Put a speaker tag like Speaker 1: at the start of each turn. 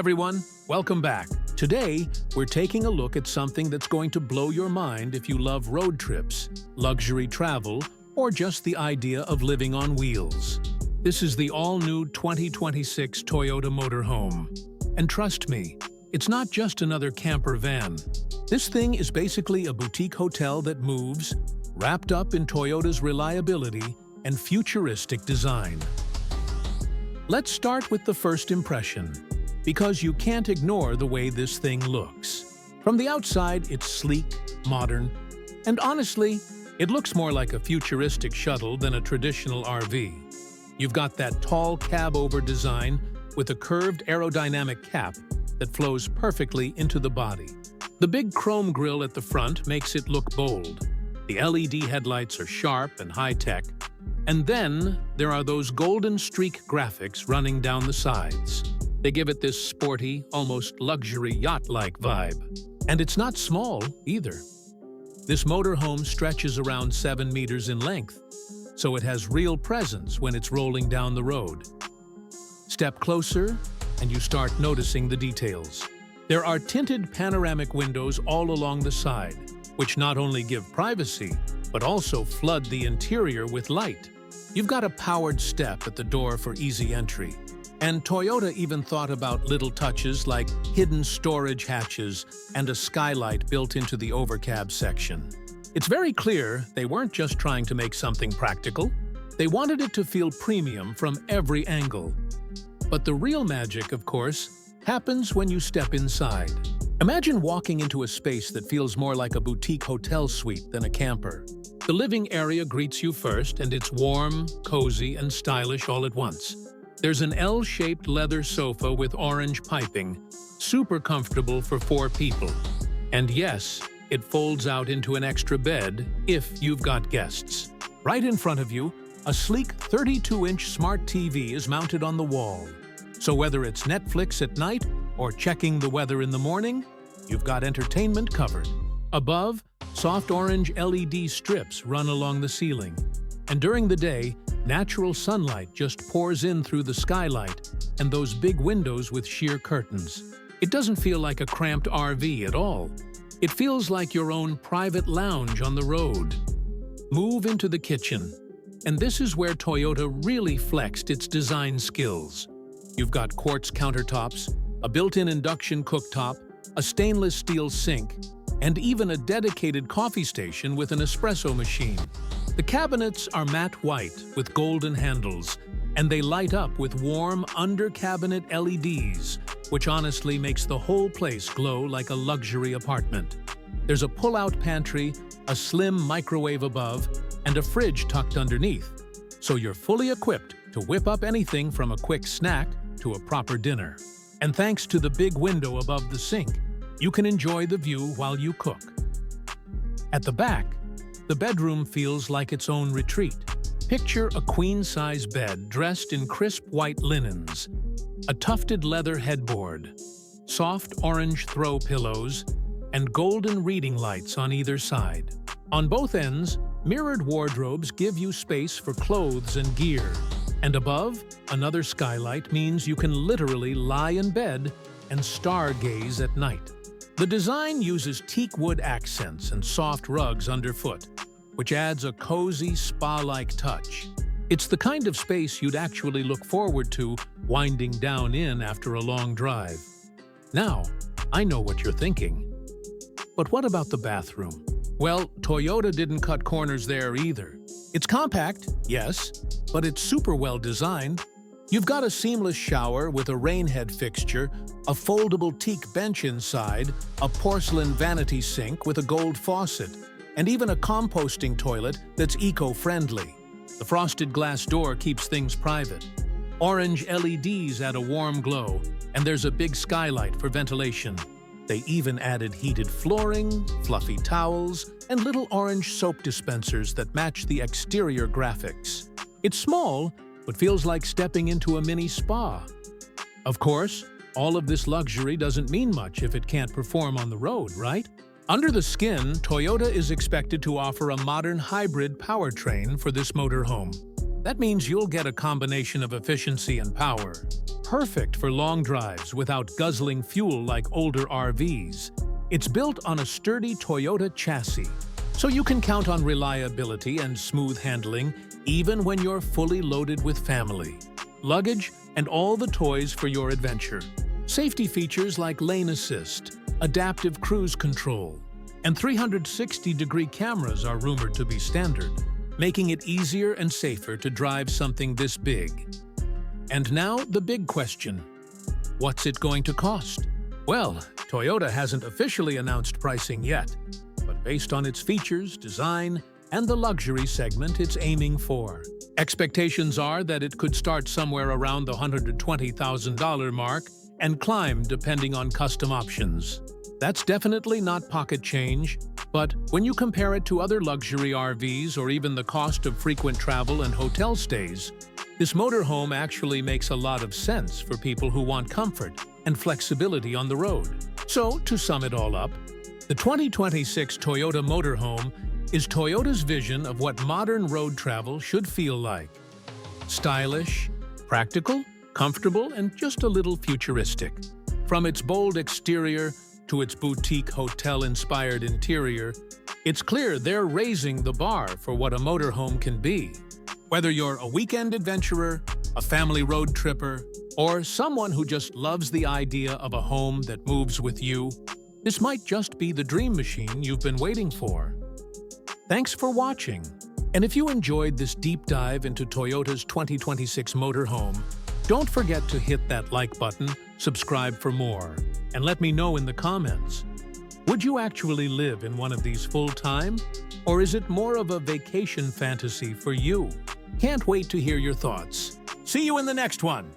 Speaker 1: everyone, welcome back. Today, we're taking a look at something that's going to blow your mind if you love road trips, luxury travel, or just the idea of living on wheels. This is the all-new 2026 Toyota Motorhome. And trust me, it's not just another camper van. This thing is basically a boutique hotel that moves, wrapped up in Toyota's reliability and futuristic design. Let's start with the first impression, because you can't ignore the way this thing looks. From the outside, it's sleek, modern, and honestly, it looks more like a futuristic shuttle than a traditional RV. You've got that tall cab-over design with a curved aerodynamic cap that flows perfectly into the body. The big chrome grille at the front makes it look bold. The LED headlights are sharp and high-tech. And then there are those golden streak graphics running down the sides. They give it this sporty, almost luxury yacht-like vibe. And it's not small, either. This motorhome stretches around 7 meters in length, so it has real presence when it's rolling down the road. Step closer, and you start noticing the details. There are tinted panoramic windows all along the side, which not only give privacy, but also flood the interior with light. You've got a powered step at the door for easy entry. And Toyota even thought about little touches like hidden storage hatches and a skylight built into the overcab section. It's very clear they weren't just trying to make something practical. They wanted it to feel premium from every angle. But the real magic, of course, happens when you step inside. Imagine walking into a space that feels more like a boutique hotel suite than a camper. The living area greets you first, and it's warm, cozy, and stylish all at once. There's an L-shaped leather sofa with orange piping, super comfortable for 4 people. And yes, it folds out into an extra bed if you've got guests. Right in front of you, a sleek 32-inch smart TV is mounted on the wall. So whether it's Netflix at night or checking the weather in the morning, you've got entertainment covered. Above, soft orange LED strips run along the ceiling. And during the day, natural sunlight just pours in through the skylight and those big windows with sheer curtains. It doesn't feel like a cramped RV at all. It feels like your own private lounge on the road. Move into the kitchen. And this is where Toyota really flexed its design skills. You've got quartz countertops, a built-in induction cooktop, a stainless steel sink, and even a dedicated coffee station with an espresso machine. The cabinets are matte white with golden handles, and they light up with warm under-cabinet LEDs, which honestly makes the whole place glow like a luxury apartment. There's a pull-out pantry, a slim microwave above, and a fridge tucked underneath, so you're fully equipped to whip up anything from a quick snack to a proper dinner. And thanks to the big window above the sink, you can enjoy the view while you cook. At the back, the bedroom feels like its own retreat. Picture a queen-size bed dressed in crisp white linens, a tufted leather headboard, soft orange throw pillows, and golden reading lights on either side. On both ends, mirrored wardrobes give you space for clothes and gear. And above, another skylight means you can literally lie in bed and stargaze at night. The design uses teak wood accents and soft rugs underfoot, which adds a cozy, spa-like touch. It's the kind of space you'd actually look forward to winding down in after a long drive. Now, I know what you're thinking. But what about the bathroom? Well, Toyota didn't cut corners there either. It's compact, yes, but it's super well designed. You've got a seamless shower with a rainhead fixture, a foldable teak bench inside, a porcelain vanity sink with a gold faucet, and even a composting toilet that's eco-friendly. The frosted glass door keeps things private. Orange LEDs add a warm glow, and there's a big skylight for ventilation. They even added heated flooring, fluffy towels, and little orange soap dispensers that match the exterior graphics. It's small, but feels like stepping into a mini spa. Of course, all of this luxury doesn't mean much if it can't perform on the road, right? Under the skin, Toyota is expected to offer a modern hybrid powertrain for this motorhome. That means you'll get a combination of efficiency and power. Perfect for long drives without guzzling fuel like older RVs. It's built on a sturdy Toyota chassis, so you can count on reliability and smooth handling even when you're fully loaded with family, luggage, and all the toys for your adventure. Safety features like lane assist, adaptive cruise control, and 360-degree cameras are rumored to be standard, making it easier and safer to drive something this big. And now, the big question. What's it going to cost? Well, Toyota hasn't officially announced pricing yet, but based on its features, design, and the luxury segment it's aiming for, expectations are that it could start somewhere around the $120,000 mark and climb depending on custom options. That's definitely not pocket change, but when you compare it to other luxury RVs or even the cost of frequent travel and hotel stays, this motorhome actually makes a lot of sense for people who want comfort and flexibility on the road. So, to sum it all up, the 2026 Toyota Motorhome is Toyota's vision of what modern road travel should feel like. Stylish, practical, comfortable, and just a little futuristic. From its bold exterior to its boutique hotel-inspired interior, it's clear they're raising the bar for what a motorhome can be. Whether you're a weekend adventurer, a family road tripper, or someone who just loves the idea of a home that moves with you, this might just be the dream machine you've been waiting for. Thanks for watching. And if you enjoyed this deep dive into Toyota's 2026 motorhome, don't forget to hit that like button, subscribe for more, and let me know in the comments. Would you actually live in one of these full-time? Or is it more of a vacation fantasy for you? Can't wait to hear your thoughts. See you in the next one!